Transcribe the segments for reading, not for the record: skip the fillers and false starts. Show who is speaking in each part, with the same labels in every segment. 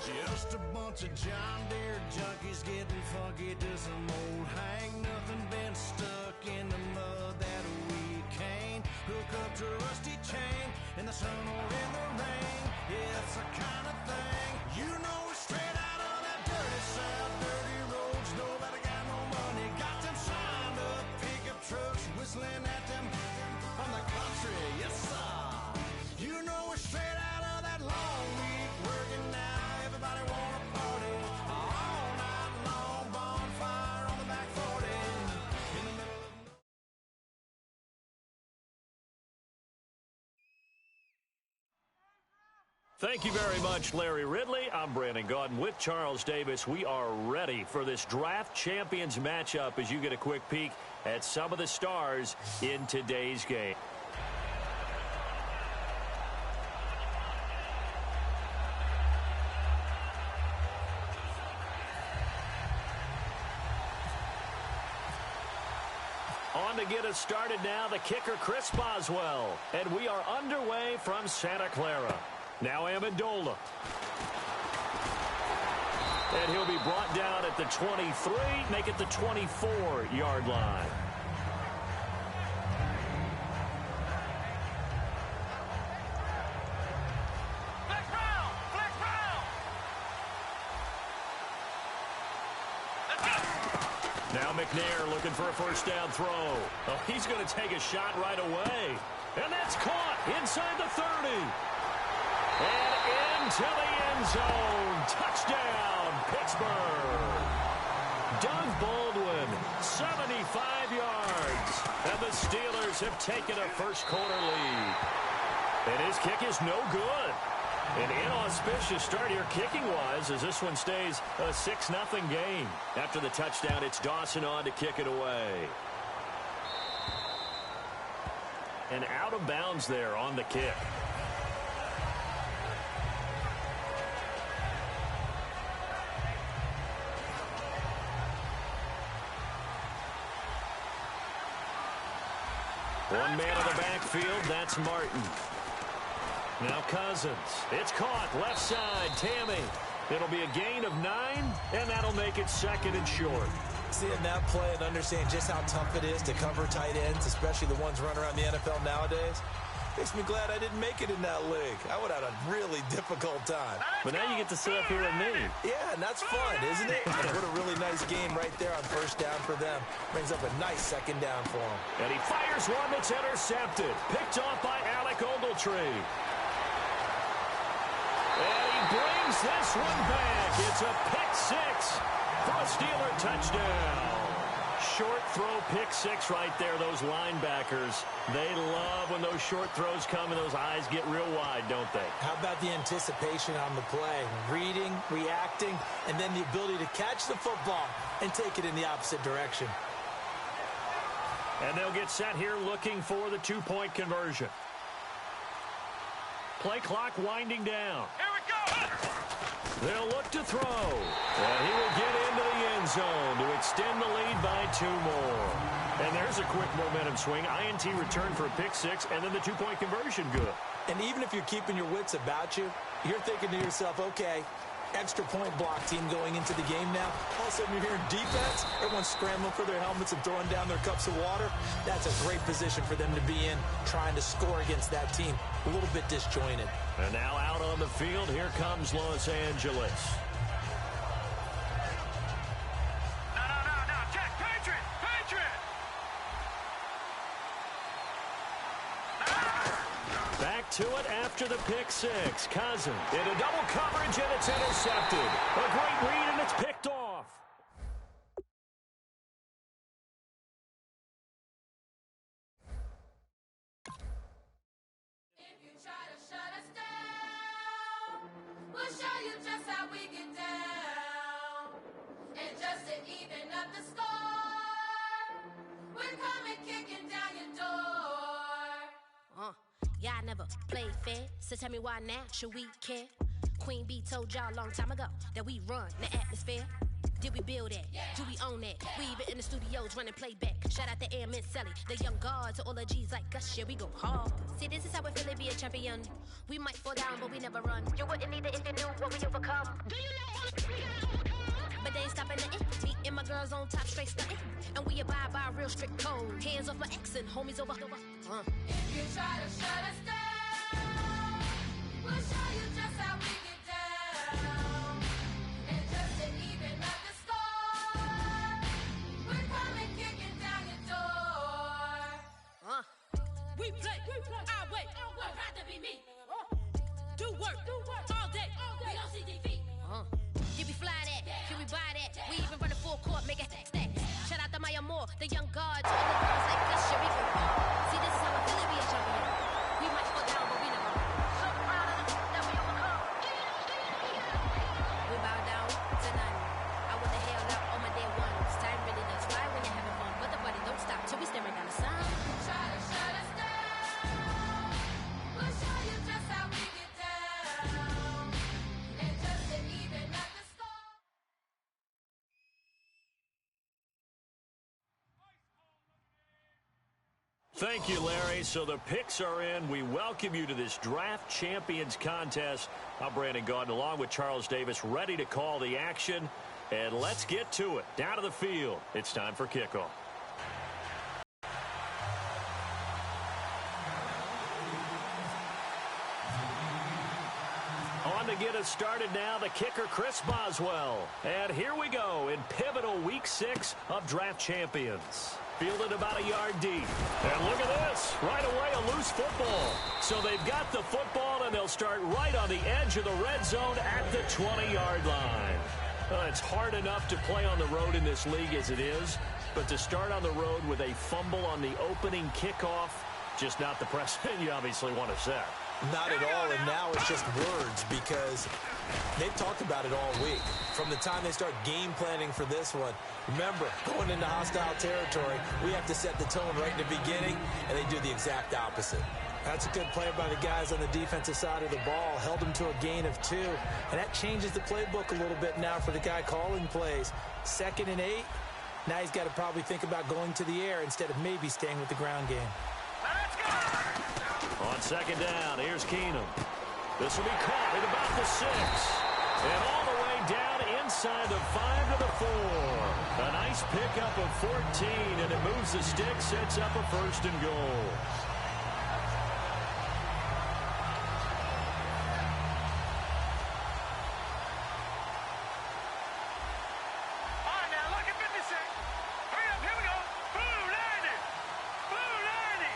Speaker 1: Just a bunch of John Deere junkies getting funky to some old hang. Nothing been stuck in the mud that we can't hook up to a rusty chain in the sun or in the rain. Yeah, it's the kind of thing you know it's straight out of that dirty South. Dirty roads, nobody got no money. Got them signed up pickup trucks whistling at them from the country. Yes, sir. You know it's straight out of that long week working now. Everybody wanna party all night long, bonfire on the back 40 in the middle of
Speaker 2: Thank you very much, Larry Ridley. I'm Brandon Gaudin with Charles Davis. We are ready for this draft champions matchup as you get a quick peek at some of the stars in today's game. On to get us started now, the kicker, Chris Boswell. And we are underway from Santa Clara. Now Amendola. And he'll be brought down at the 23, make it the 24-yard line. Now McNair looking for a first down throw. Oh, he's going to take a shot right away. And that's caught inside the 30. And into the end zone. Touchdown, Pittsburgh. Doug Baldwin, 75 yards. And the Steelers have taken a first-quarter lead. And his kick is no good. An inauspicious start here kicking-wise as this one stays a 6-0 game. After the touchdown, it's Dawson on to kick it away. And out of bounds there on the kick. One man in the backfield, that's Martin. Now Cousins. It's caught. Left side. Tammy. It'll be a gain of 9, and that'll make it second and short.
Speaker 3: Seeing that play and understanding just how tough it is to cover tight ends, especially the ones running around the NFL nowadays, makes me glad I didn't make it in that league. I would have had a really difficult time.
Speaker 2: But now you get to sit up here with me.
Speaker 3: Yeah, and that's fun, isn't it? What a really nice game right there on first down for them. Brings up a nice second down for them.
Speaker 2: And he fires one that's intercepted. Picked off by Alec Ogletree. And he brings this one back. It's a pick six for a Steeler touchdown. Short throw pick six right there. Those linebackers, they love when those short throws come and those eyes get real wide, don't they?
Speaker 3: How about the anticipation on the play? Reading, reacting, and then the ability to catch the football and take it in the opposite direction.
Speaker 2: And they'll get set here looking for the two-point conversion. Play clock winding down.
Speaker 4: Here we go.
Speaker 2: They'll look to throw. And he will get into the end zone to extend the lead by 2 more. And there's a quick momentum swing. INT return for a pick six, and then the two-point conversion good.
Speaker 3: And even if you're keeping your wits about you, you're thinking to yourself, okay, extra point block team going into the game now. All of a sudden you're hearing defense. Everyone's scrambling for their helmets and throwing down their cups of water. That's a great position for them to be in, trying to score against that team. A little bit disjointed.
Speaker 2: And now out on the field, here comes Los Angeles.
Speaker 4: No. Check. Patriot.
Speaker 2: Back to it after the pick six. Cousins into double coverage, and it's intercepted. A great read, and it's picked off.
Speaker 5: If you try to shut us down, we'll show you just how we get down. And just to even up the score, we're coming kicking down your door.
Speaker 6: Y'all never played fair, so tell me why now should we care? Queen Bee told y'all a long time ago that we run the atmosphere. Did we build it? Yeah. Do we own it? We even in the studios running playback. Shout out to Airman Sally, the young guard, to all the G's like us. Yeah, we go hard. See, this is how we feel to be a champion. We might fall down, but we never run. You wouldn't need it if you knew what we overcome. Do you girls on top straight stunting, and we abide by a real strict code. Hands off my ex and homies over.
Speaker 5: If you try to shut us down, we'll show you just how we get down. And just to even up the score, we're coming kicking down your door.
Speaker 6: We play, I wait,
Speaker 5: I'd rather be me.
Speaker 6: do work all day.
Speaker 5: We don't see defeat.
Speaker 6: Can we fly that? Can we buy that? We even run the full court, make it stack. Shout out to Maya Moore, the young guards, all the girls like this shit we can fall. See, this is how I feel it be a champion. We might fall down, but we never fall. So proud of the that we overcome. We bow down to none. I would have held out on my day ones. Time really does fly when you're having fun, but the body don't stop till we staring down the sun.
Speaker 5: Try to shut us down. We'll show you just how we get down. And just to even up the score.
Speaker 2: Thank you, Larry. So the picks are in. We welcome you to this Draft Champions contest. I'm Brandon Gaudin along with Charles Davis, ready to call the action. And let's get to it. Down to the field. It's time for kickoff. On to get us started now, the kicker, Chris Boswell. And here we go in pivotal week 6 of Draft Champions. Fielded about a yard deep. And look at this. Right away, a loose football. So they've got the football, and they'll start right on the edge of the red zone at the 20-yard line. It's hard enough to play on the road in this league as it is, but to start on the road with a fumble on the opening kickoff, just not the precedent you obviously want to set.
Speaker 3: Not at all, and now it's just words because they've talked about it all week. From the time they start game planning for this one, remember, going into hostile territory, we have to set the tone right in the beginning, and they do the exact opposite. That's a good play by the guys on the defensive side of the ball. Held them to a gain of 2, and that changes the playbook a little bit now for the guy calling plays. 2nd and 8, now he's got to probably think about going to the air instead of maybe staying with the ground game.
Speaker 4: Let's go!
Speaker 2: On 2nd down, here's Keenum. This will be caught at about the 6. And all the way down inside the 5 to the 4. A nice pickup of 14, and it moves the stick, sets up a 1st and goal.
Speaker 4: All right, now look at 56. Hurry up, here we go. Blue 90. Blue 90.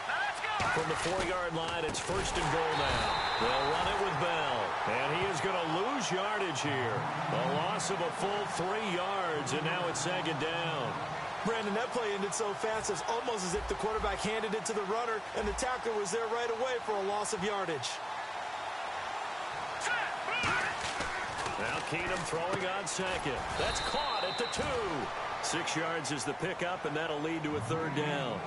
Speaker 4: Now let's go.
Speaker 2: From the 4-yard line, it's 1st and goal now. They'll run it with Bell. And he is going to lose yardage here. A loss of a full 3 yards, and now it's 2nd down.
Speaker 3: Brandon, that play ended so fast, it's almost as if the quarterback handed it to the runner, and the tackler was there right away for a loss of yardage.
Speaker 4: Set. Blue.
Speaker 2: Now Keenum throwing on 2nd. That's caught at the 2. 6 yards is the pickup, and that'll lead to a 3rd down.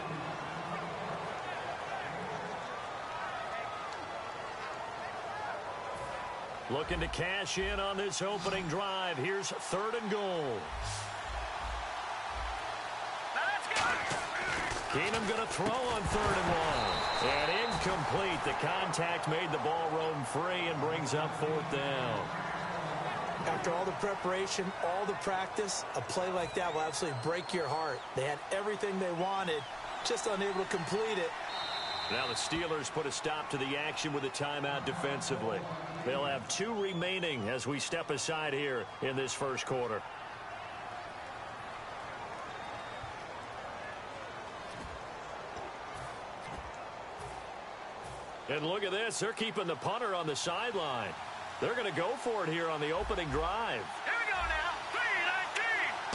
Speaker 2: Looking to cash in on this opening drive. Here's 3rd and goal.
Speaker 4: Now let's go.
Speaker 2: Keenum going to throw on 3rd and 1. And incomplete. The contact made the ball roam free and brings up 4th down.
Speaker 3: After all the preparation, all the practice, a play like that will absolutely break your heart. They had everything they wanted, just unable to complete it.
Speaker 2: Now the Steelers put a stop to the action with a timeout defensively. They'll have 2 remaining as we step aside here in this 1st quarter. And look at this. They're keeping the punter on the sideline. They're going to go for it here on the opening drive.
Speaker 4: Here we go now.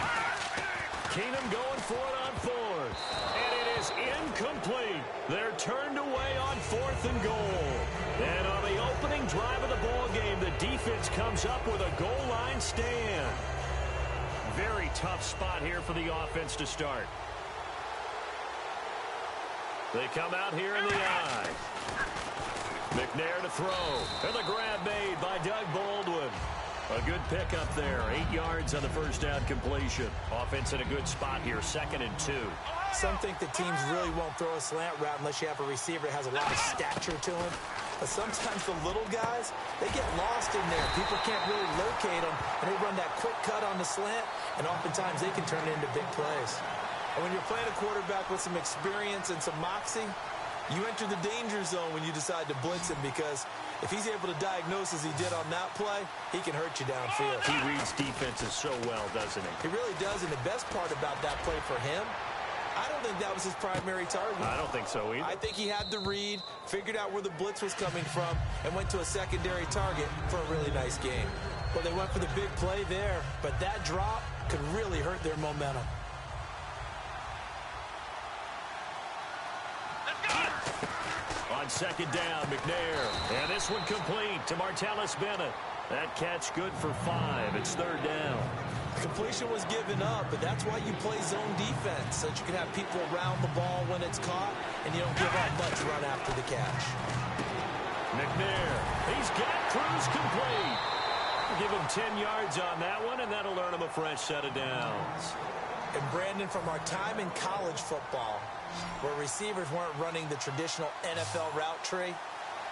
Speaker 4: 3-19.
Speaker 2: Keenum going for it on 4th. And it is incomplete. They're turned away on 4th and goal. And on the opening drive of the ball game, the defense comes up with a goal line stand. Very tough spot here for the offense to start. They come out here in the eye. McNair to throw. And the grab made by Doug Baldwin. A good pickup there. 8 yards on the 1st down completion. Offense in a good spot here. 2nd and 2.
Speaker 3: Some think the teams really won't throw a slant route unless you have a receiver that has a lot of stature to him. But sometimes the little guys, they get lost in there. People can't really locate them, and they run that quick cut on the slant, and oftentimes they can turn it into big plays. And when you're playing a quarterback with some experience and some moxie, you enter the danger zone when you decide to blitz him, because if he's able to diagnose as he did on that play, he can hurt you downfield.
Speaker 2: He reads defenses so well, doesn't he?
Speaker 3: He really does, and the best part about that play for him, I don't think that was his primary target.
Speaker 2: I don't think so either.
Speaker 3: I think he had the read, figured out where the blitz was coming from, and went to a secondary target for a really nice game. Well, they went for the big play there, but that drop could really hurt their momentum.
Speaker 2: On second down, McNair. And this one complete to Martellus Bennett. That catch good for 5. It's third down.
Speaker 3: Completion was given up, but that's why you play zone defense, so that you can have people around the ball when it's caught, and you don't give up much run after the catch.
Speaker 2: McNair, he's got Cruz complete. Give him 10 yards on that one, and that'll earn him a fresh set of downs.
Speaker 3: And Brandon, from our time in college football, where receivers weren't running the traditional NFL route tree,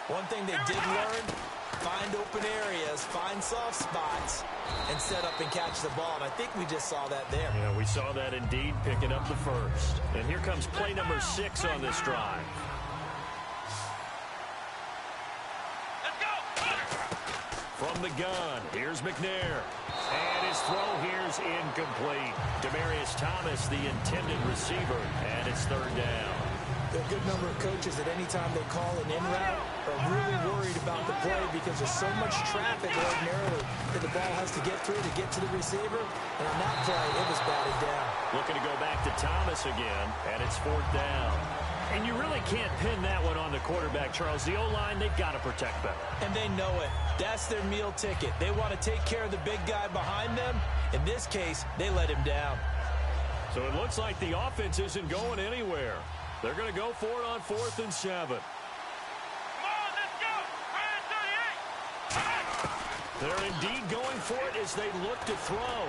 Speaker 3: one thing they did learn, find open areas, find soft spots, and set up and catch the ball. And I think we just saw that there.
Speaker 2: Yeah, we saw that indeed, picking up the first. And here comes play number 6 on this drive.
Speaker 4: Let's go!
Speaker 2: From the gun, here's McNair. And his throw here's incomplete. Demaryius Thomas, the intended receiver, and it's third down.
Speaker 3: There are a good number of coaches that any time they call an in route are really worried about the play, because there's so much traffic ordinarily that the ball has to get through to get to the receiver. And on that play, it was batted down.
Speaker 2: Looking to go back to Thomas again, and it's fourth down. And you really can't pin that one on the quarterback, Charles. The O-line, they've got to protect better.
Speaker 3: And they know it. That's their meal ticket. They want to take care of the big guy behind them. In this case, they let him down.
Speaker 2: So it looks like the offense isn't going anywhere. They're going to go for it on 4th and 7.
Speaker 4: Come on, let's go! Brand 38!
Speaker 2: They're indeed going for it as they look to throw.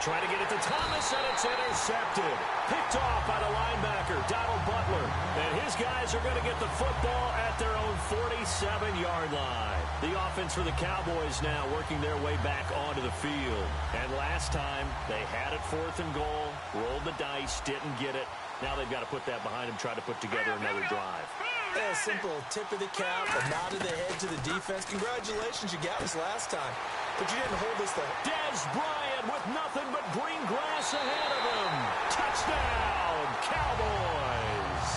Speaker 2: Trying to get it to Thomas, and it's intercepted. Picked off by the linebacker, Donald Butler. And his guys are going to get the football at their own 47-yard line. The offense for the Cowboys now working their way back onto the field. And last time, they had it 4th and goal, rolled the dice, didn't get it. Now they've got to put that behind them, try to put together another drive.
Speaker 3: Yeah, a simple tip of the cap, a nod of the head to the defense. Congratulations, you got us last time. But you didn't hold us there.
Speaker 2: Dez Bryant with nothing but green grass ahead of him. Touchdown, Cowboys.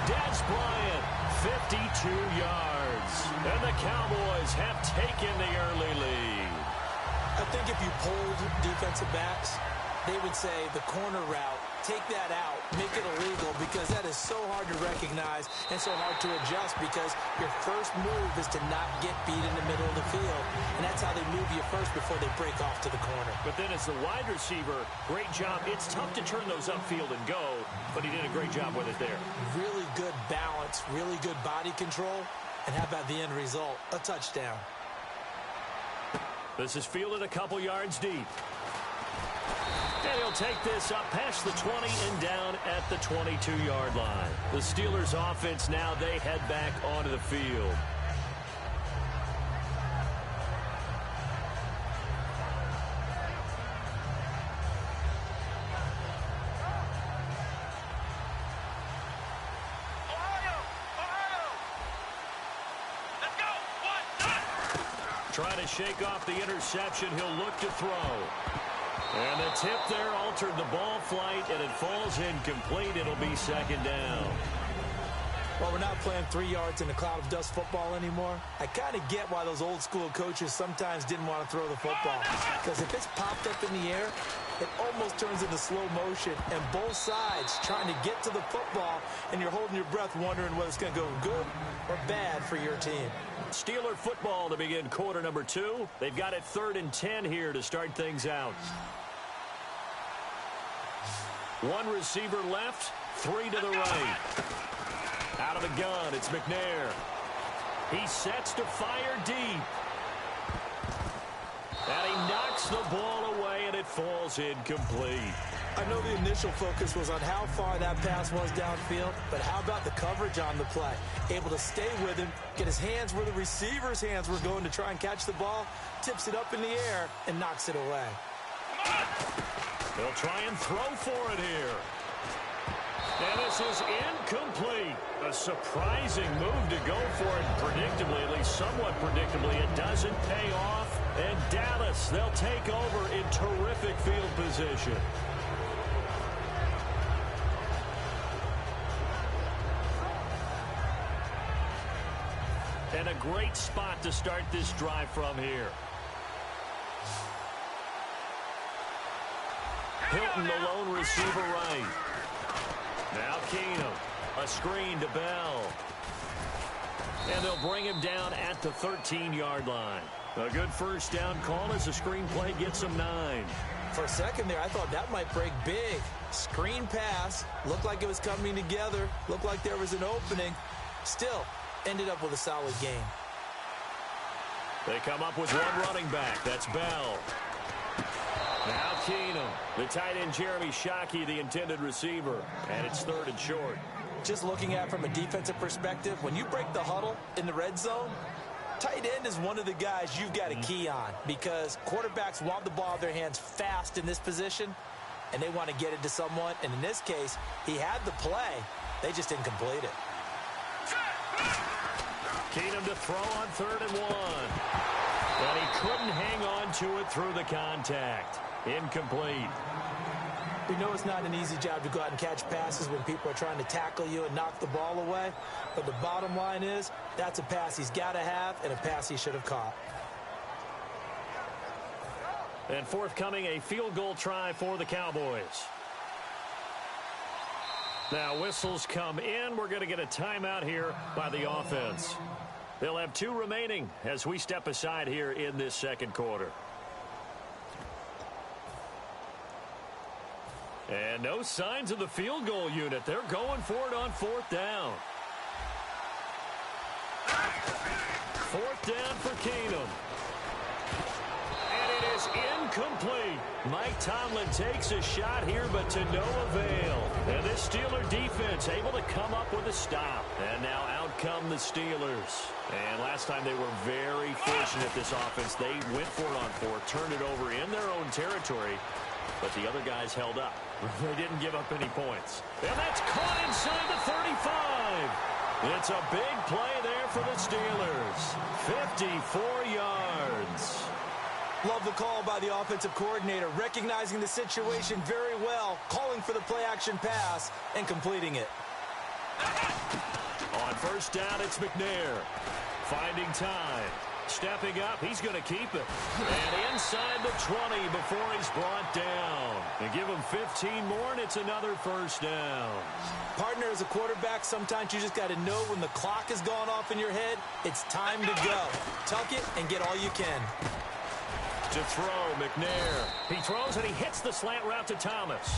Speaker 2: Dez Bryant, 52 yards. And the Cowboys have taken the early lead.
Speaker 3: I think if you polled defensive backs, they would say the corner route, take that out, make it illegal, because that is so hard to recognize and so hard to adjust, because your first move is to not get beat in the middle of the field. And that's how they move you first before they break off to the corner.
Speaker 2: But then as the wide receiver, great job. It's tough to turn those upfield and go, but he did a great job with it there.
Speaker 3: Really good balance, really good body control, and how about the end result? A touchdown.
Speaker 2: This is fielded a couple yards deep. And he'll take this up past the 20 and down at the 22-yard line. The Steelers' offense now, they head back onto the field.
Speaker 4: Let's go! 1,
Speaker 2: Trying to shake off the interception, he'll look to throw. And the tip there altered the ball flight, and it falls incomplete. It'll be second down.
Speaker 3: Well, we're not playing 3 yards in a cloud of dust football anymore. I kind of get why those old school coaches sometimes didn't want to throw the football. Because if it's popped up in the air, it almost turns into slow motion, and both sides trying to get to the football, and you're holding your breath wondering whether it's going to go good or bad for your team.
Speaker 2: Steeler football to begin quarter number 2. They've got it 3rd and 10 here to start things out. One receiver left, 3 to the right. Out of the gun, it's McNair. He sets to fire deep. And he knocks the ball away, and it falls incomplete.
Speaker 3: I know the initial focus was on how far that pass was downfield, but how about the coverage on the play? Able to stay with him, get his hands where the receiver's hands were going to try and catch the ball, tips it up in the air, and knocks it away.
Speaker 2: They'll try and throw for it here. And this is incomplete. A surprising move to go for it predictably, at least somewhat predictably. It doesn't pay off. And Dallas, they'll take over in terrific field position. And a great spot to start this drive from here. Hilton, the lone receiver right. Now Keenum, a screen to Bell. And they'll bring him down at the 13-yard line. A good first down call as the screen play gets him 9.
Speaker 3: For a second there, I thought that might break big. Screen pass, looked like it was coming together, looked like there was an opening. Still, ended up with a solid game.
Speaker 2: They come up with one running back. That's Bell. Now Keenum, the tight end Jeremy Shockey, the intended receiver. And it's 3rd and short.
Speaker 3: Just looking at it from a defensive perspective, when you break the huddle in the red zone, tight end is one of the guys you've got to key on because quarterbacks want the ball in their hands fast in this position, and they want to get it to someone. And in this case, he had the play. They just didn't complete it.
Speaker 2: Keenum to throw on 3rd and 1. And he couldn't hang on to it through the contact. Incomplete.
Speaker 3: We know it's not an easy job to go out and catch passes when people are trying to tackle you and knock the ball away. But the bottom line is, that's a pass he's got to have and a pass he should have caught.
Speaker 2: And forthcoming, a field goal try for the Cowboys. Now whistles come in. We're going to get a timeout here by the offense. They'll have 2 remaining as we step aside here in this second quarter. And no signs of the field goal unit. They're going for it on 4th down. 4th down for Keenum. And it is incomplete. Mike Tomlin takes a shot here, but to no avail. And this Steeler defense able to come up with a stop. And now out come the Steelers. And last time they were very fortunate, this offense. They went for it on 4th, turned it over in their own territory. But the other guys held up. They didn't give up any points. And that's caught inside the 35. It's a big play there for the Steelers. 54 yards.
Speaker 3: Love the call by the offensive coordinator, recognizing the situation very well, calling for the play-action pass, and completing it.
Speaker 2: On 1st down, it's McNair. Finding time. Stepping up, he's going to keep it. And inside the 20 before he's brought down. They give him 15 more, and it's another 1st down.
Speaker 3: Partner, as a quarterback, sometimes you just got to know when the clock has gone off in your head, it's time to go. Tuck it and get all you can.
Speaker 2: To throw, McNair. He throws, and he hits the slant route to Thomas.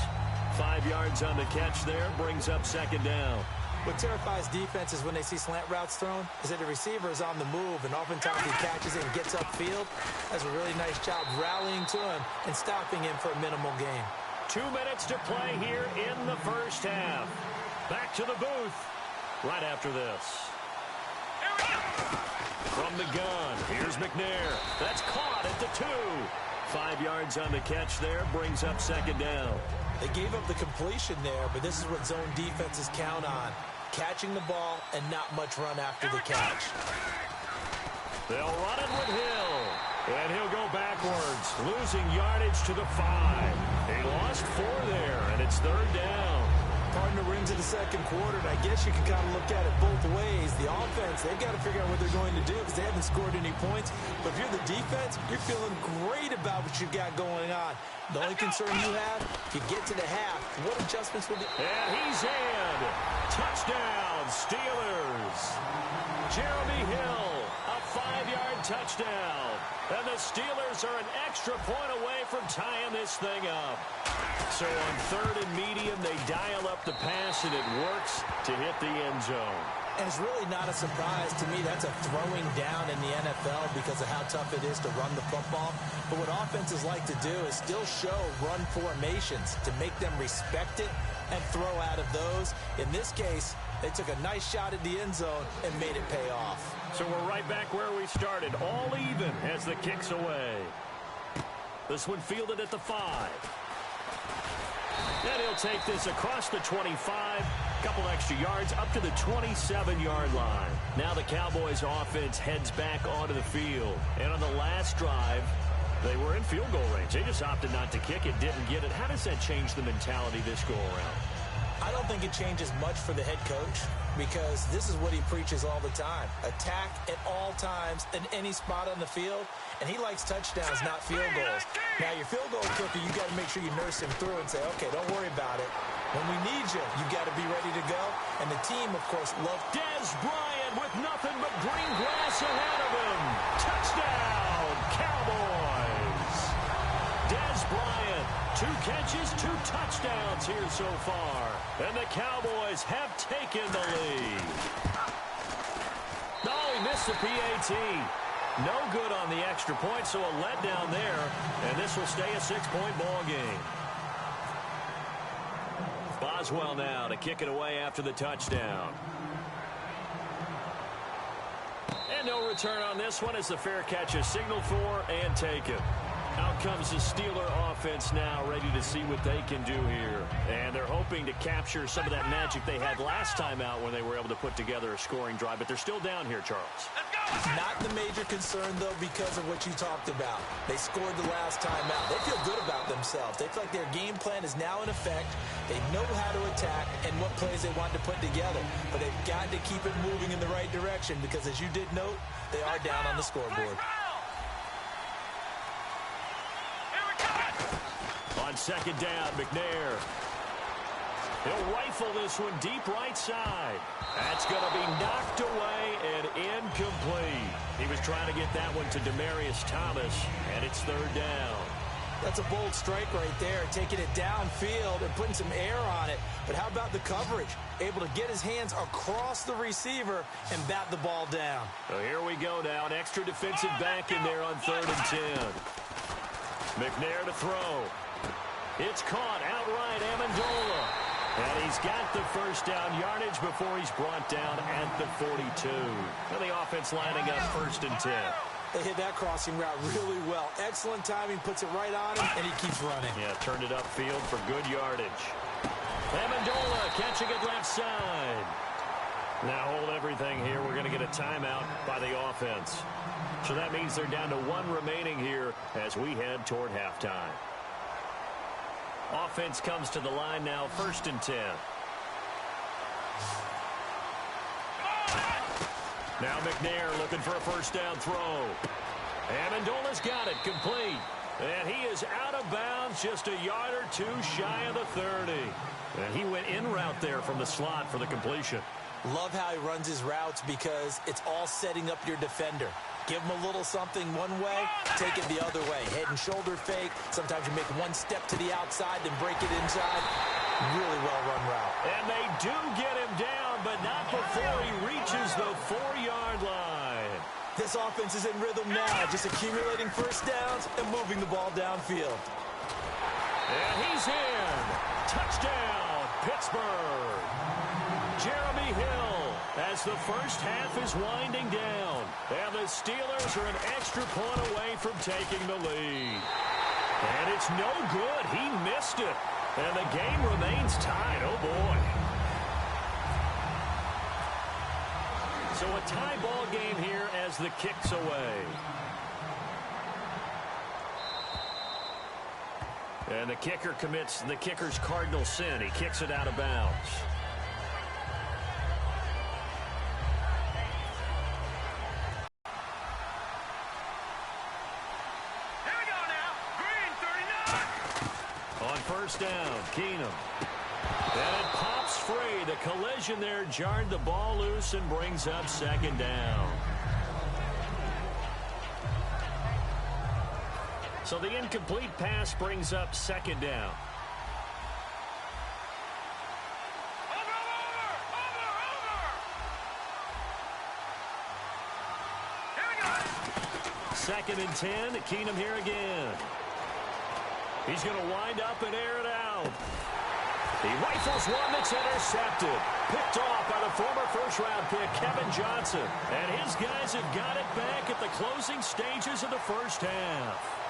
Speaker 2: 5 yards on the catch there, brings up 2nd down.
Speaker 3: What terrifies defenses when they see slant routes thrown is that the receiver is on the move, and oftentimes he catches it and gets upfield. Does a really nice job rallying to him and stopping him for a minimal gain.
Speaker 2: 2 minutes to play here in the 1st half. Back to the booth right after this. From the gun, here's McNair. That's caught at the 2. 5 yards on the catch there, brings up 2nd down.
Speaker 3: They gave up the completion there, but this is what zone defenses count on. Catching the ball and not much run after the catch.
Speaker 2: They'll run it with Hill. And he'll go backwards, losing yardage to the 5. He lost 4 there, and it's 3rd down.
Speaker 3: Partner, we're into the second quarter, and I guess you can kind of look at it both ways. The offense, they've got to figure out what they're going to do because they haven't scored any points. But if you're the defense, you're feeling great about what you've got going on. The only concern you have, if you get to the half, what adjustments will be?
Speaker 2: And he's in. Touchdown, Steelers. Jeremy Hill, a 5-yard touchdown. And the Steelers are an extra point away from tying this thing up. So on 3rd and medium, they dial up the pass, and it works to hit the end zone.
Speaker 3: And it's really not a surprise to me. That's a throwing down in the NFL because of how tough it is to run the football. But what offenses like to do is still show run formations to make them respect it and throw out of those. In this case, they took a nice shot at the end zone and made it pay off.
Speaker 2: So we're right back where we started, all even as the kick's away. This one fielded at the 5. And he'll take this across the 25, couple extra yards, up to the 27-yard line. Now the Cowboys offense heads back onto the field. And on the last drive, they were in field goal range. They just opted not to kick it, didn't get it. How does that change the mentality this go-around?
Speaker 3: I don't think it changes much for the head coach because this is what he preaches all the time. Attack at all times in any spot on the field, and he likes touchdowns, not field goals. Now, your field goal kicker, you got to make sure you nurse him through and say, okay, don't worry about it. When we need you, you got to be ready to go. And the team, of course, loves
Speaker 2: Dez Bryant with nothing but green grass ahead of him. Touchdown, Cowboys. Dez Bryant, 2 catches, 2 touchdowns here so far. And the Cowboys have taken the lead. Oh, he missed the PAT. No good on the extra point, so a letdown there. And this will stay a 6-point ball game. Boswell now to kick it away after the touchdown. And no return on this one as the fair catch is signaled for and taken. Out comes the Steeler offense now, ready to see what they can do here. And they're hoping to capture some of that magic they had last time out when they were able to put together a scoring drive. But they're still down here, Charles.
Speaker 3: Not the major concern, though, because of what you talked about. They scored the last time out. They feel good about themselves. They feel like their game plan is now in effect. They know how to attack and what plays they want to put together. But they've got to keep it moving in the right direction because, as you did note, they are down on the scoreboard.
Speaker 2: On second down, McNair. He'll rifle this one deep right side. That's going to be knocked away and incomplete. He was trying to get that one to Demaryius Thomas, and it's third down.
Speaker 3: That's a bold strike right there, taking it downfield and putting some air on it. But how about the coverage? Able to get his hands across the receiver and bat the ball down.
Speaker 2: So here we go now. An extra defensive back in there on 3rd and 10. McNair to throw. It's caught outright, Amendola. And he's got the first down yardage before he's brought down at the 42. And the offense lining up 1st and 10.
Speaker 3: They hit that crossing route really well. Excellent timing, puts it right on him, and he keeps running.
Speaker 2: Yeah, turned it upfield for good yardage. Amendola catching it left side. Now hold everything here. We're going to get a timeout by the offense. So that means they're down to 1 remaining here as we head toward halftime. Offense comes to the line now, 1st and 10. Now McNair looking for a first down throw. Amendola's got it, complete. And he is out of bounds, just a yard or 2 shy of the 30. And he went in route there from the slot for the completion.
Speaker 3: Love how he runs his routes because it's all setting up your defender. Give him a little something one way, take it the other way. Head and shoulder fake. Sometimes you make one step to the outside, then break it inside. Really well-run route.
Speaker 2: And they do get him down, but not before he reaches the 4-yard line.
Speaker 3: This offense is in rhythm now, just accumulating first downs and moving the ball downfield.
Speaker 2: And he's in. Touchdown, Pittsburgh. Jeremy Hill as the first half is winding down. And the Steelers are an extra point away from taking the lead. And it's no good. He missed it. And the game remains tied. Oh, boy. So a tie ball game here as the kick's away. And the kicker commits the kicker's cardinal sin. He kicks it out of bounds. First down, Keenum. And it pops free. The collision there jarred the ball loose and brings up 2nd down. So the incomplete pass brings up 2nd down. 2nd and 10. Keenum here again. He's going to wind up and air it out. He rifles one that's intercepted. Picked off by the former first-round pick, Kevin Johnson. And his guys have got it back at the closing stages of the first half.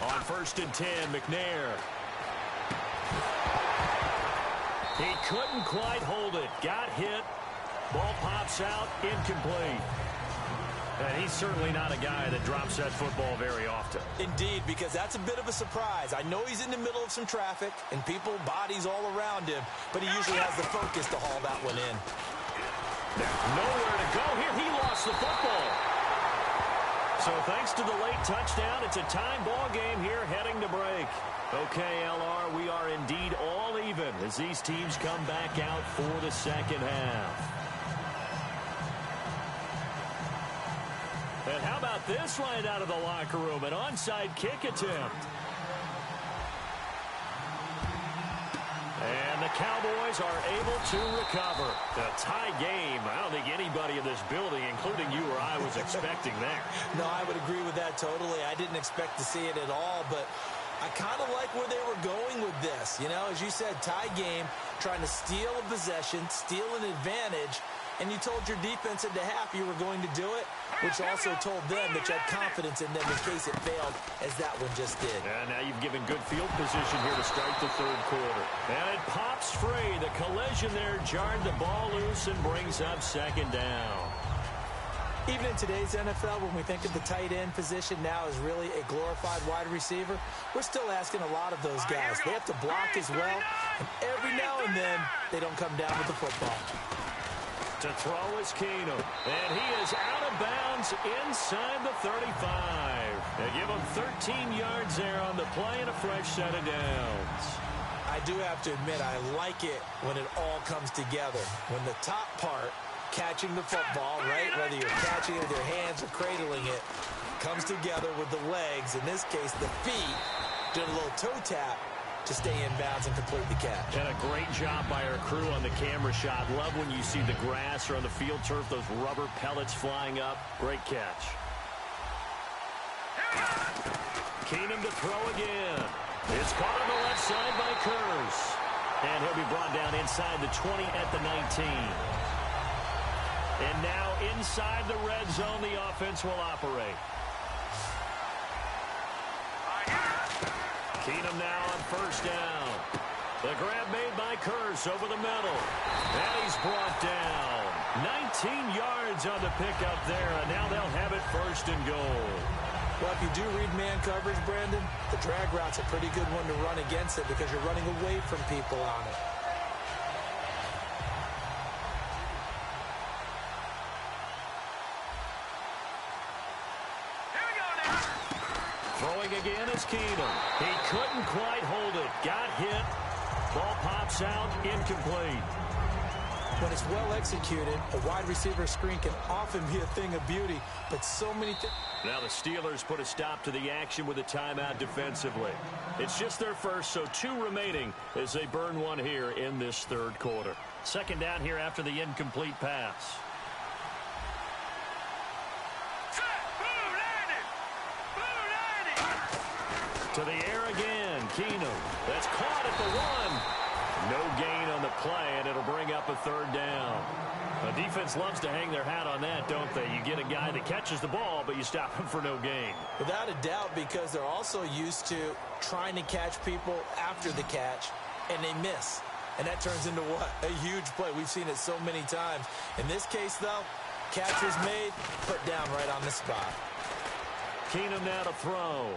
Speaker 2: On 1st and 10, McNair. He couldn't quite hold it. Got hit. Ball pops out. Incomplete. And he's certainly not a guy that drops that football very often.
Speaker 3: Indeed, because that's a bit of a surprise. I know he's in the middle of some traffic and people, bodies all around him, but he usually has the focus to haul that one in.
Speaker 2: Nowhere to go here. He lost the football. So thanks to the late touchdown, it's a time ball game here heading to break. Okay, LR, we are indeed all even as these teams come back out for the second half. And how about this right out of the locker room? An onside kick attempt. And the Cowboys are able to recover. A tie game. I don't think anybody in this building, including you or I, was expecting that.
Speaker 3: No, I would agree with that totally. I didn't expect to see it at all, but I kind of like where they were going with this. You know, as you said, tie game, trying to steal a possession, steal an advantage, and you told your defense at the half you were going to do it, which also told them that you had confidence in them in case it failed, as that one just did.
Speaker 2: And now you've given good field position here to start the third quarter. And it pops free. The collision there jarred the ball loose and brings up 2nd down.
Speaker 3: Even in today's NFL, when we think of the tight end position now as really a glorified wide receiver, we're still asking a lot of those guys. They have to block as well, and every now and then they don't come down with the football.
Speaker 2: To throw is Keenum, and he is out of bounds inside the 35. They give him 13 yards there on the play and a fresh set of downs.
Speaker 3: I do have to admit, I like it when it all comes together. When the top part, catching the football, right, whether you're catching it with your hands or cradling it, comes together with the legs, in this case the feet, doing a little toe tap to stay in bounds and complete the catch.
Speaker 2: And a great job by our crew on the camera shot. Love when you see the grass or on the field turf, those rubber pellets flying up. Great catch. Keenum to throw again. It's caught on the left side by Kurz. And he'll be brought down inside the 20 at the 19. And now inside the red zone, the offense will operate. Keenum now on 1st down. The grab made by Kurz over the middle. And he's brought down. 19 yards on the pickup there, and now they'll have it 1st and goal.
Speaker 3: Well, if you do read man coverage, Brandon, the drag route's a pretty good one to run against it because you're running away from people on it.
Speaker 2: Throwing again is Keenum. He couldn't quite hold it. Got hit. Ball pops out. Incomplete.
Speaker 3: When it's well executed, a wide receiver screen can often be a thing of beauty, but so many things.
Speaker 2: Now the Steelers put a stop to the action with a timeout defensively. It's just their first, so 2 remaining as they burn one here in this third quarter. 2nd down here after the incomplete pass. To the air again, Keenum. That's caught at the 1. No gain on the play, and it'll bring up a 3rd down. The defense loves to hang their hat on that, don't they? You get a guy that catches the ball, but you stop him for no gain.
Speaker 3: Without a doubt, because they're also used to trying to catch people after the catch, and they miss. And that turns into what? A huge play. We've seen it so many times. In this case, though, catch was made, put down right on the spot.
Speaker 2: Keenum now to throw.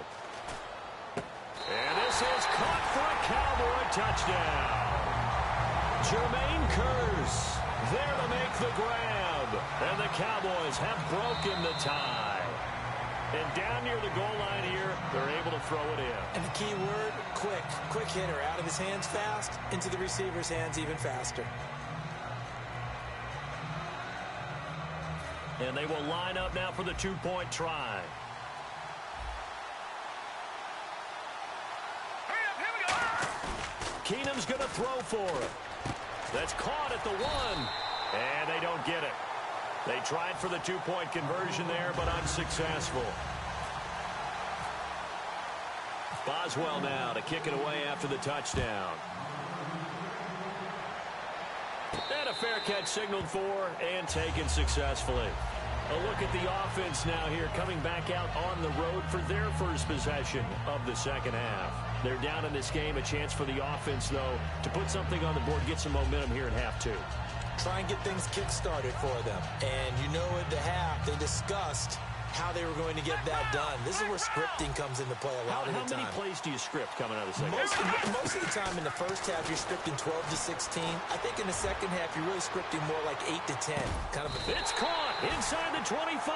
Speaker 2: And this is caught for a Cowboy touchdown. Jermaine Kurz there to make the grab. And the Cowboys have broken the tie. And down near the goal line here, they're able to throw it in.
Speaker 3: And the key word, quick. Quick hitter. Out of his hands fast, into the receiver's hands even faster.
Speaker 2: And they will line up now for the two-point try. Keenum's going to throw for it. That's caught at the 1. And they don't get it. They tried for the two-point conversion there, but unsuccessful. Boswell now to kick it away after the touchdown. And a fair catch signaled for and taken successfully. A look at the offense now here, coming back out on the road for their first possession of the second half. They're down in this game. A chance for the offense, though, to put something on the board, get some momentum here in half 2.
Speaker 3: Try and get things kick-started for them. And you know at the half, they discussed how they were going to get that done. This is where scripting comes into play a lot of the time.
Speaker 2: How many plays do you script coming out of the second half?
Speaker 3: Most of the time in the first half, you're scripting 12 to 16. I think in the second half, you're really scripting more like 8 to 10.
Speaker 2: It's caught inside the 25.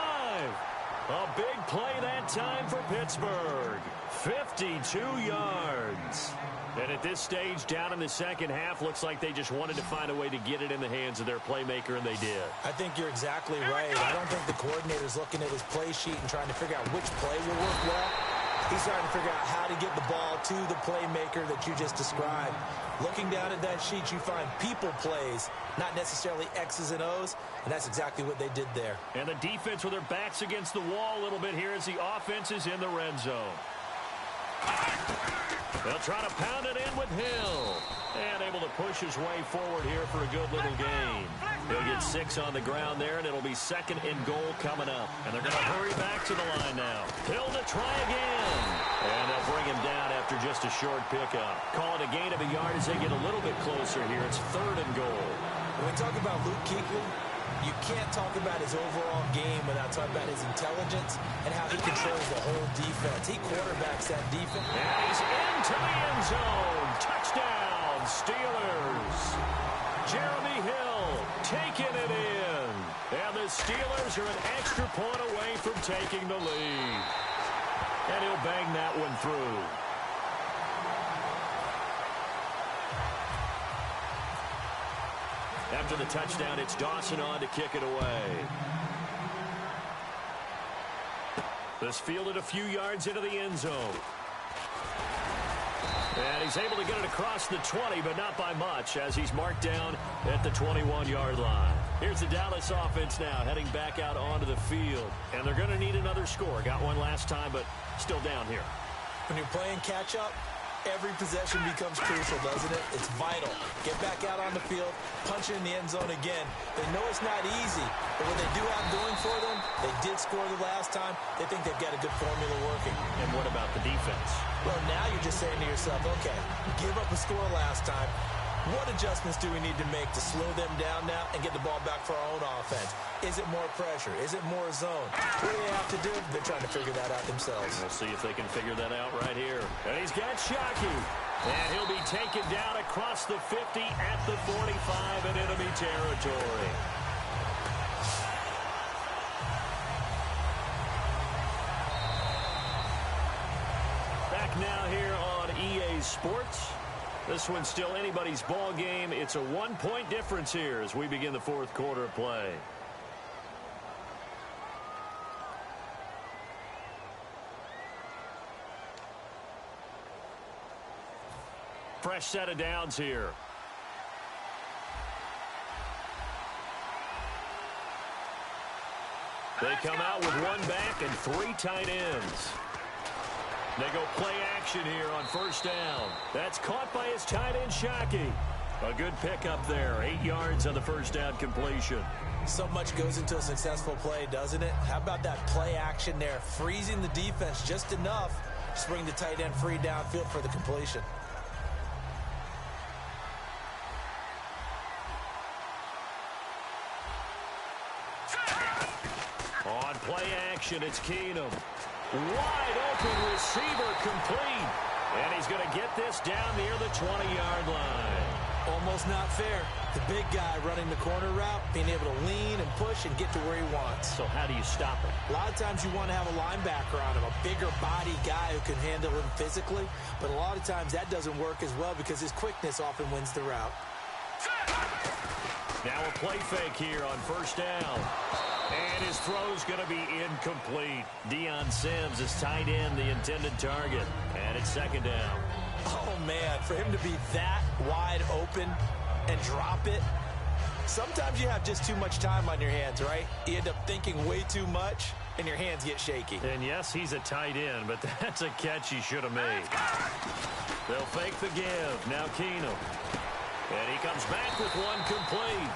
Speaker 2: A big play that time for Pittsburgh. 52 yards. And at this stage, down in the second half, looks like they just wanted to find a way to get it in the hands of their playmaker, and they did.
Speaker 3: I think you're exactly right. I don't think the coordinator's looking at his play sheet and trying to figure out which play will work well. He's trying to figure out how to get the ball to the playmaker that you just described. Looking down at that sheet, you find people plays, not necessarily X's and O's, and that's exactly what they did there.
Speaker 2: And the defense with their backs against the wall a little bit here as the offense is in the red zone. They'll try to pound it in with Hill. And able to push his way forward here for a good little gain. He'll get 6 on the ground there, and it'll be 2nd and goal coming up. And they're going to hurry back to the line now. Hill to try again. And they'll bring him down after just a short pickup. Call it a gain of a yard as they get a little bit closer here. It's 3rd and goal.
Speaker 3: When we talk about Luke Kuechly, you can't talk about his overall game without talking about his intelligence and how he controls the whole defense. He quarterbacks that defense.
Speaker 2: And he's into the end zone. Touchdown, Steelers. Jeremy Hill taking it in. And the Steelers are an extra point away from taking the lead. And he'll bang that one through. After the touchdown, it's Dawson on to kick it away. This fielded a few yards into the end zone. And he's able to get it across the 20, but not by much, as he's marked down at the 21-yard line. Here's the Dallas offense now, heading back out onto the field. And they're going to need another score. Got one last time, but still down here.
Speaker 3: When you're playing catch-up, every possession becomes crucial, doesn't it? It's vital. Get back out on the field, punch it in the end zone again. They know it's not easy, but what they do have going for them, they did score the last time. They think they've got a good formula working.
Speaker 2: And what about the defense?
Speaker 3: Well, now you're just saying to yourself, okay, give up a score last time. What adjustments do we need to make to slow them down now and get the ball back for our own offense? Is it more pressure? Is it more zone? What do they have to do? They're trying to figure that out themselves.
Speaker 2: We'll see if they can figure that out right here. And he's got Shockey. And he'll be taken down across the 50 at the 45 in enemy territory. Back now here on EA Sports. This one's still anybody's ball game. It's a 1-point difference here as we begin the 4th quarter of play. Fresh set of downs here. They come out with 1 back and 3 tight ends. They go play action here on 1st down. That's caught by his tight end, Shockey. A good pickup there. 8 yards on the 1st down completion.
Speaker 3: So much goes into a successful play, doesn't it? How about that play action there? Freezing the defense just enough to bring the tight end free downfield for the completion.
Speaker 2: On play action, it's Keenum. Wide open receiver complete. And he's going to get this down near the 20-yard line.
Speaker 3: Almost not fair. The big guy running the corner route, being able to lean and push and get to where he wants.
Speaker 2: So how do you stop it?
Speaker 3: A lot of times you want to have a linebacker on him, a bigger body guy who can handle him physically. But a lot of times that doesn't work as well because his quickness often wins the route.
Speaker 2: Now a play fake here on 1st down. And his throw's going to be incomplete. Deion Sims is tight end, the intended target. And it's second down.
Speaker 3: Oh, man, for him to be that wide open and drop it. Sometimes you have just too much time on your hands, right? You end up thinking way too much, and your hands get shaky.
Speaker 2: And yes, he's a tight end, but that's a catch he should have made. They'll fake the give. Now Keenum. And he comes back with one complete.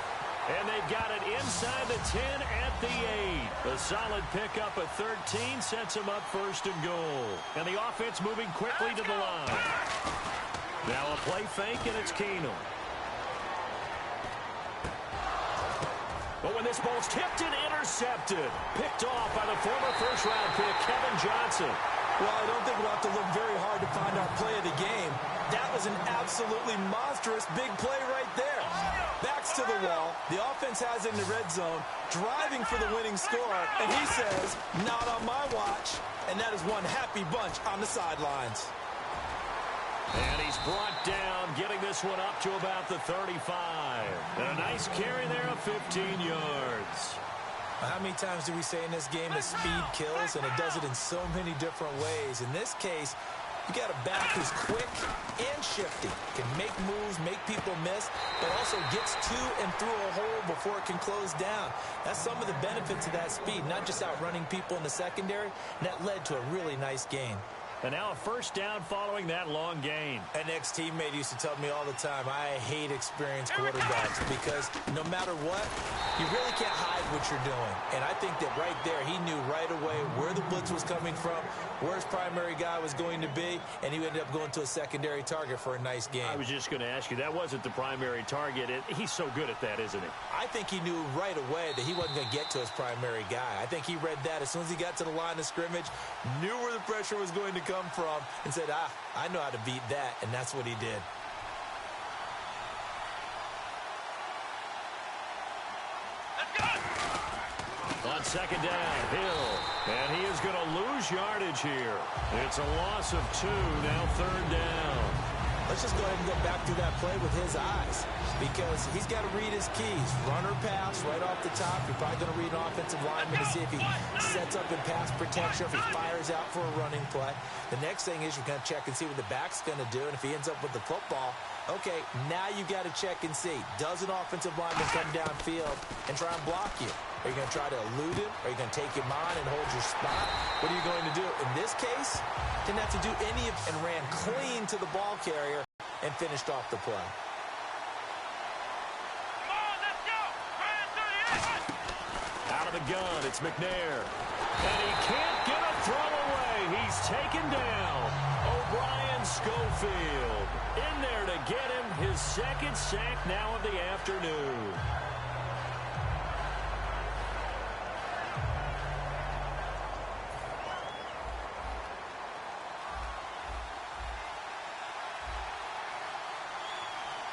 Speaker 2: And they've got it inside the 10 at the 8. A solid pickup at 13 sets them up first and goal. And the offense moving quickly to the line. Now a play fake, and it's Keenum. But when this ball's tipped and intercepted, picked off by the former first-round pick, Kevin Johnson.
Speaker 3: Well, I don't think we'll have to look very hard to find our play of the game. That was an absolutely monstrous big play right there. Backs to the wall. The offense has it in the red zone, driving for the winning score. And he says, not on my watch. And that is one happy bunch on the sidelines.
Speaker 2: And he's brought down, getting this one up to about the 35. And a nice carry there of 15 yards.
Speaker 3: How many times do we say in this game that speed kills, and it does it in so many different ways? In this case, you got a back who's quick and shifty, can make moves, make people miss, but also gets to and through a hole before it can close down. That's some of the benefits of that speed, not just outrunning people in the secondary, and that led to a really nice gain.
Speaker 2: And now a first down following that long gain.
Speaker 3: An ex-teammate used to tell me all the time, I hate experienced quarterbacks because no matter what, you really can't hide what you're doing. And I think that right there, he knew right away where the blitz was coming from, where his primary guy was going to be, and he ended up going to a secondary target for a nice game.
Speaker 2: I was just going to ask you, that wasn't the primary target. He's so good at that, isn't he?
Speaker 3: I think he knew right away that he wasn't going to get to his primary guy. I think he read that as soon as he got to the line of scrimmage, knew where the pressure was going to come from, and said, I know how to beat that, and that's what he did.
Speaker 2: On second down, Hill, and he is going to lose yardage here. It's a loss of 2, now third down.
Speaker 3: Let's just go ahead and go back through that play with his eyes, because he's got to read his keys. Run or pass right off the top. You're probably going to read an offensive lineman to see if he sets up in pass protection, if he fires out for a running play. The next thing is you're going to check and see what the back's going to do, and if he ends up with the football, okay, now you got to check and see. Does an offensive lineman come downfield and try and block you? Are you going to try to elude him? Are you going to take him on and hold your spot? What are you going to do? In this case, didn't have to do any of and ran clean to the ball carrier and finished off the play.
Speaker 4: Come on, let's go.
Speaker 2: Out of the gun, it's McNair. And he can't get a throw away. He's taken down. O'Brien Schofield in there to get him his second sack now of the afternoon.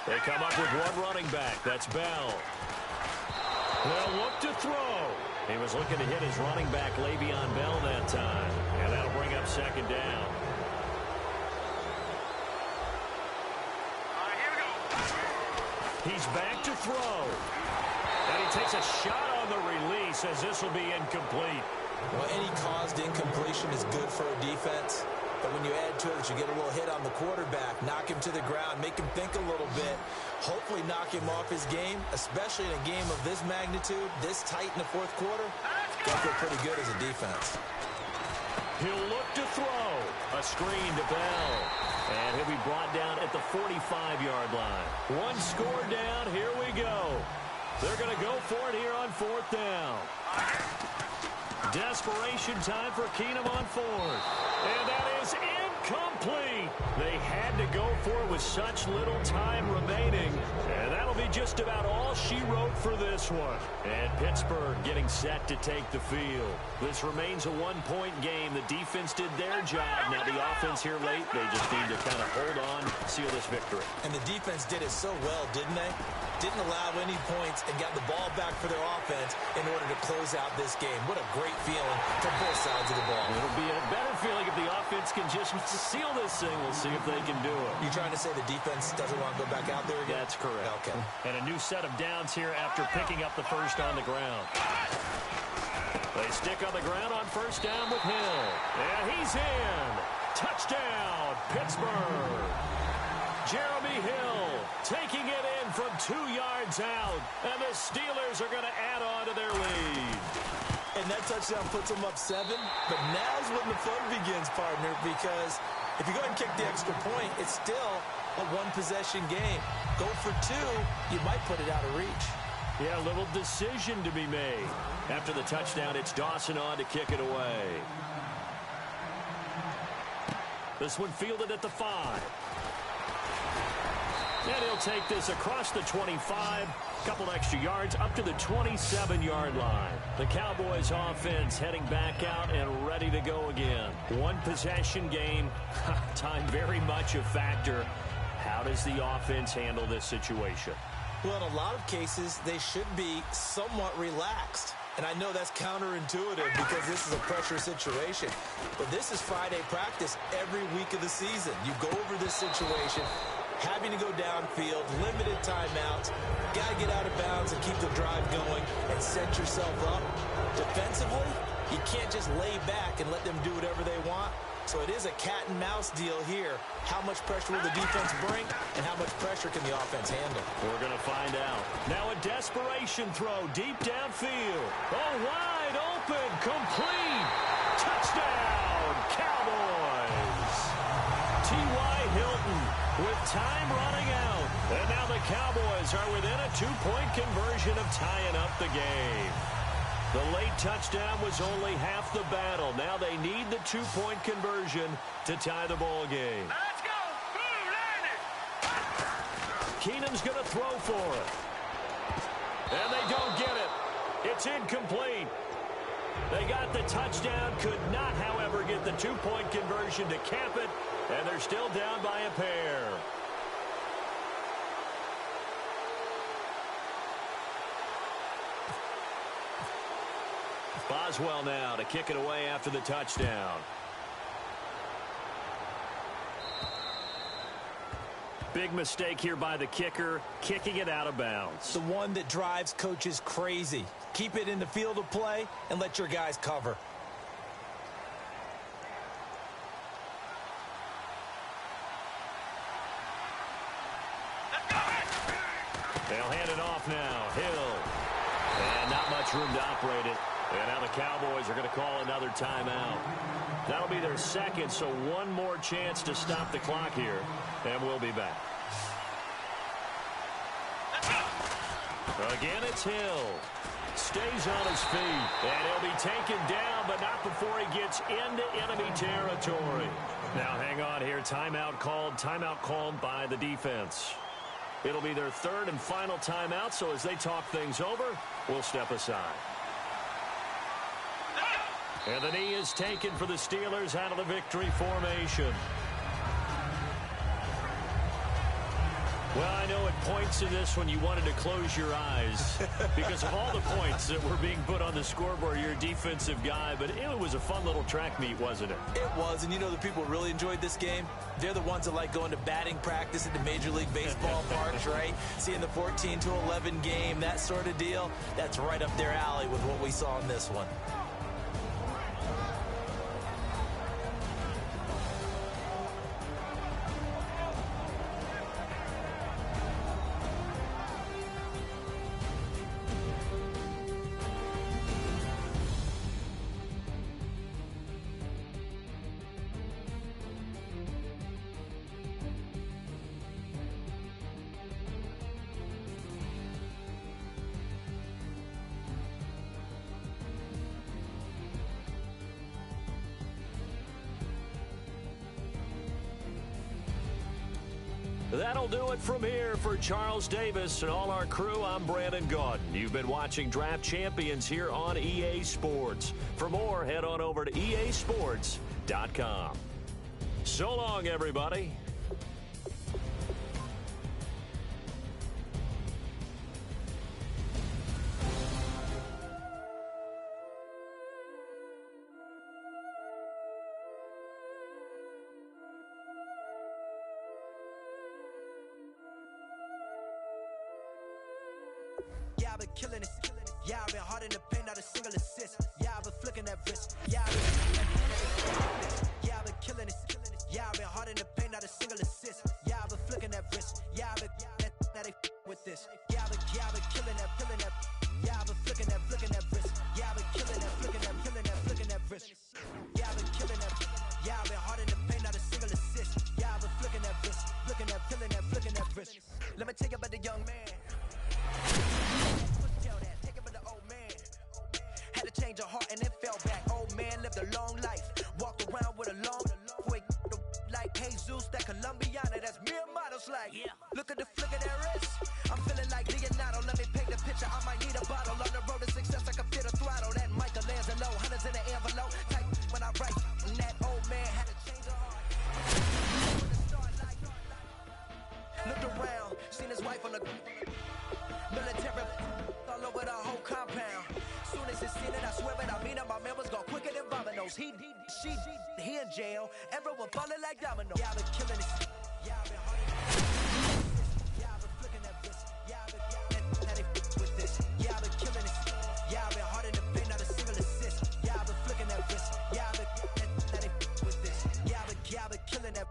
Speaker 2: They come up with one running back. That's Bell. They'll look to throw. He was looking to hit his running back, Le'Veon Bell, that time. And that'll bring up second down.
Speaker 4: All right, here we go.
Speaker 2: He's back to throw. And he takes a shot on the release as this will be incomplete.
Speaker 3: Well, any caused incompletion is good for a defense. But when you add to it, you get a little hit on the quarterback, knock him to the ground, make him think a little bit, hopefully knock him off his game, especially in a game of this magnitude, this tight in the fourth quarter. Got to feel pretty good as a defense.
Speaker 2: He'll look to throw. A screen to Bell. And he'll be brought down at the 45-yard line. One score down. Here we go. They're going to go for it here on fourth down. Desperation time for Keenum on fourth. And that is incomplete. They had to go for it with such little time remaining. And that'll be just about all she wrote for this one. And Pittsburgh getting set to take the field. This remains a one-point game. The defense did their job. Now the offense here late, they just need to kind of hold on, seal this victory.
Speaker 3: And the defense did it so well, didn't they? Didn't allow any points and got the ball back for their offense in order to close out this game. What a great feeling for both sides of the ball.
Speaker 2: It'll be a better feeling if the offense can just seal this thing. We'll see if they can do it.
Speaker 3: You're trying to say the defense doesn't want to go back out there again?
Speaker 2: That's correct.
Speaker 3: Okay.
Speaker 2: And a new set of downs here after picking up the first on the ground. They stick on the ground on first down with Hill. And he's in. Touchdown, Pittsburgh. Jeremy Hill taking it in from 2 yards out. And the Steelers are going to add on to their lead.
Speaker 3: And that touchdown puts them up 7. But now's when the fun begins, partner, because if you go ahead and kick the extra point, it's still a one-possession game. Go for 2, you might put it out of reach.
Speaker 2: Yeah, a little decision to be made. After the touchdown, it's Dawson on to kick it away. This one fielded at the 5. And he'll take this across the 25, couple extra yards up to the 27-yard line. The Cowboys offense heading back out and ready to go again. One possession game, time very much a factor. How does the offense handle this situation?
Speaker 3: Well, in a lot of cases, they should be somewhat relaxed. And I know that's counterintuitive because this is a pressure situation. But this is Friday practice every week of the season. You go over this situation, having to go downfield, limited timeouts, got to get out of bounds and keep the drive going and set yourself up. Defensively, you can't just lay back and let them do whatever they want. So it is a cat-and-mouse deal here. How much pressure will the defense bring, and how much pressure can the offense handle?
Speaker 2: We're going to find out. Now a desperation throw deep downfield. Oh, wide open, complete. Touchdown, Cowboys. T.Y. Hilton with time running out. And now the Cowboys are within a 2-point conversion of tying up the game. The late touchdown was only half the battle. Now they need the 2-point conversion to tie the ball game.
Speaker 4: Let's go. Boom, landed.
Speaker 2: Keenum's going to throw for it. And they don't get it. It's incomplete. They got the touchdown, could not, however, get the 2-point conversion to cap it, and they're still down by a pair. Boswell now to kick it away after the touchdown. Big mistake here by the kicker, kicking it out of bounds.
Speaker 3: The one that drives coaches crazy. Keep it in the field of play and let your guys cover.
Speaker 2: They'll hand it off now. Hill. And not much room to operate it. And now the Cowboys are going to call another timeout. That'll be their second, so one more chance to stop the clock here. And we'll be back. Again, it's Hill. Stays on his feet. And he'll be taken down, but not before he gets into enemy territory. Now, hang on here. Timeout called by the defense. It'll be their third and final timeout, so as they talk things over, we'll step aside. And the knee is taken for the Steelers out of the victory formation. Well, I know at points in this when you wanted to close your eyes because of all the points that were being put on the scoreboard. You're a defensive guy, but it was a fun little track meet, wasn't it?
Speaker 3: It was, and you know the people who really enjoyed this game? They're the ones that like going to batting practice at the Major League Baseball parks, right? Seeing the 14-11 game, that sort of deal. That's right up their alley with what we saw in this one.
Speaker 2: That'll do it from here for Charles Davis and all our crew. I'm Brandon Gaudin. You've been watching Draft Champions here on EA Sports. For more, head on over to easports.com. So long, everybody.
Speaker 1: Yeah, I've been killing it. Yeah, I've been hard in the paint, not a single assist. Yeah, I've been flicking that wrist. Yeah, I've been yeah, I've been killing it. Yeah, I've been hard in the paint, not a single assist. Yeah, I've been flicking that wrist. Yeah, I've been now they with this. Yeah, I've been killing that. Yeah, I've been flicking that wrist. Yeah, I've been killing that, flicking that wrist. Yeah, I've been killing that. Yeah, I've been hard in the paint, not a single assist. Yeah, I've been flicking that wrist, flicking that wrist. Let me tell you about the young man. Take it about the old man. Had to change her heart and then fell back. Old man lived a long life, walked around with a long quick like Jesus, that Colombiana, that's mere models like. Yeah. Look at the flick of their wrist. I'm feeling like Leonardo. Let me paint the picture. I might need a bottle. On the road to success, I can fit a throttle. That Michelangelo, hundreds in the envelope. Type when I write, and that old man had to change her heart. Looked around, seen his wife on the military all over the whole compound. Soon as he seen it, I swear it, I mean it, my man was gone quicker than Domino's. He in jail, everyone falling like dominoes. Yeah, I've been killing it. Yeah, I've been hard in yeah, I've been flicking that wrist. Yeah, I've been with this. Yeah, I've been killing it. Yeah, I've been hard in the paint, not a single assist. Yeah, I've been flicking that wrist. Yeah, I've been with this. Yeah, I've been killing that.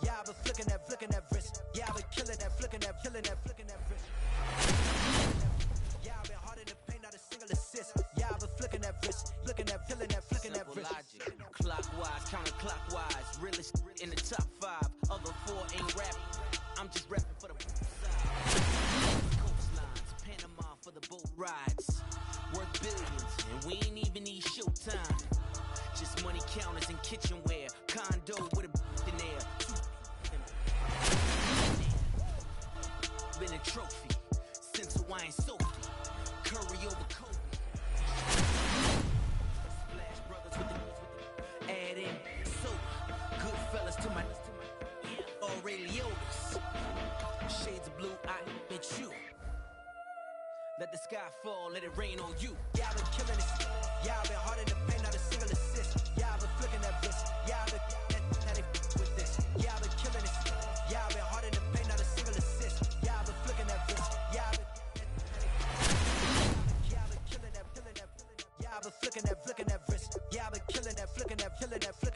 Speaker 1: Yeah, I've been flicking that wrist. Yeah, I've been killing that, flicking that wrist. Yeah, I've been hard in the paint, not a single assist. Yeah, I've been flicking that wrist, flicking that wrist.
Speaker 7: Logic, clockwise, counterclockwise, realest in the top 5. Other 4 ain't rap. I'm just rapping for the side. Coastlines, Panama for the boat rides. Worth billions, and we ain't even need showtime. Just money counters and kitchenware. Condo with a in there. Been a trophy since Hawaiian Sophie. Curry over Kobe. Splash Brothers with the add in soda. Good fellas to my Aureliotis. Shades of blue, I admit you. Let the sky fall, let it rain on you.
Speaker 1: Yeah, I've been killing it. Yeah, I've been hard in the paint, not a single assist. Yeah, I've been flicking that wrist. Yeah, I've been with this. Yeah, I've been killing it. Yeah, I've been hard in the paint, not a single assist. Yeah, I've been flicking that wrist. Yeah, I've been killing that. Yeah, I've been flicking that wrist. Yeah, I've been killing that, flicking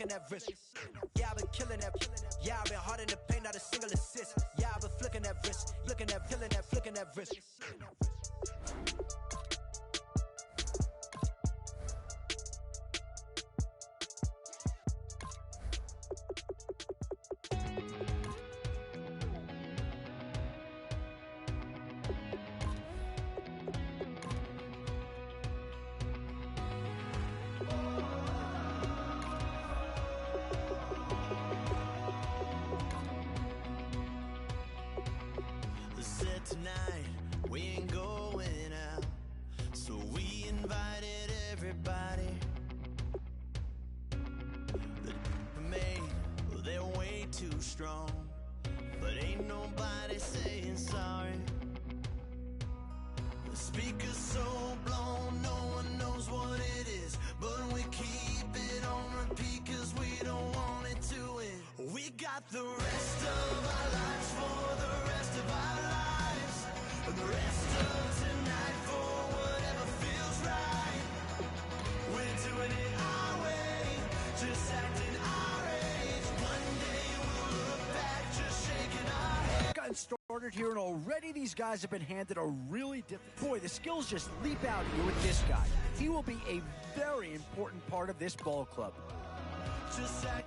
Speaker 1: that wrist. Yeah, I've been killing that. Yeah, I've been hard in the paint, not a single assist. Yeah, I've been flicking that wrist, flicking that wrist.
Speaker 7: Tonight we ain't going out, so we invited everybody. The made, well, they're way too strong, but ain't nobody saying sorry. The speaker's so blown, no one knows what it is, but we keep it on repeat 'cause we don't want it to end. We got the rest of our lives for the rest of our lives. And the rest of tonight for whatever feels right. We're doing it our way, just acting our age. One day we'll look back, just shaking our head.
Speaker 8: Gotten started here, and already these guys have been handed a really difficult. Boy, the skills just leap out here with this guy. He will be a very important part of this ball club.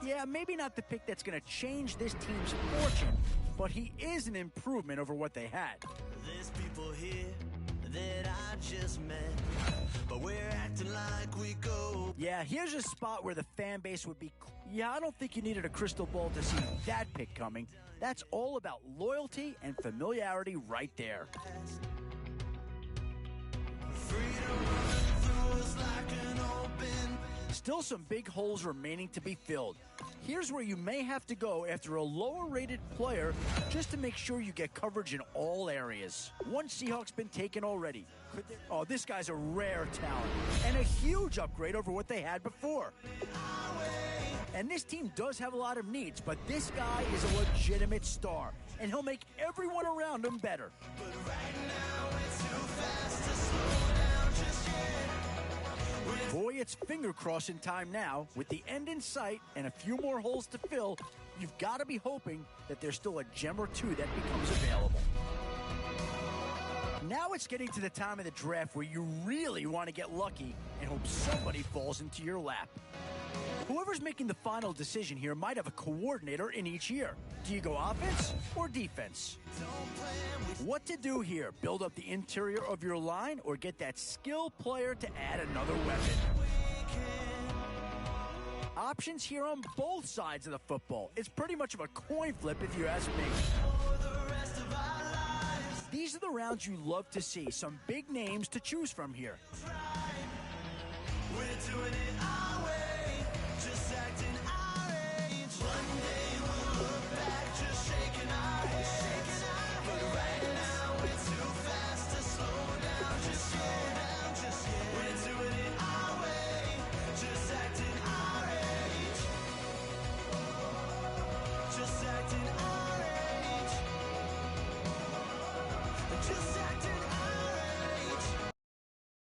Speaker 8: Yeah, maybe not the pick that's going to change this team's fortune, but he is an improvement over what they had.
Speaker 7: There's people here that I just met, but we're acting like we go.
Speaker 8: Yeah, here's a spot where the fan base would be. Yeah, I don't think you needed a crystal ball to see that pick coming. That's all about loyalty and familiarity right there.
Speaker 7: Freedom running through us like an open.
Speaker 8: Still some big holes remaining to be filled. Here's where you may have to go after a lower-rated player just to make sure you get coverage in all areas. One Seahawk's been taken already. Oh, this guy's a rare talent and a huge upgrade over what they had before. And this team does have a lot of needs, but this guy is a legitimate star, and he'll make everyone around him better.
Speaker 7: But right now it's
Speaker 8: Boy, it's finger crossing time now. With the end in sight and a few more holes to fill, you've got to be hoping that there's still a gem or two that becomes available. Now it's getting to the time of the draft where you really want to get lucky and hope somebody falls into your lap. Whoever's making the final decision here might have a coordinator in each year. Do you go offense or defense? What to do here? Build up the interior of your line or get that skill player to add another weapon? Options here on both sides of the football. It's pretty much of a coin flip if you ask me. These are the rounds you love to see. Some big names to choose from here.
Speaker 7: We're doing it all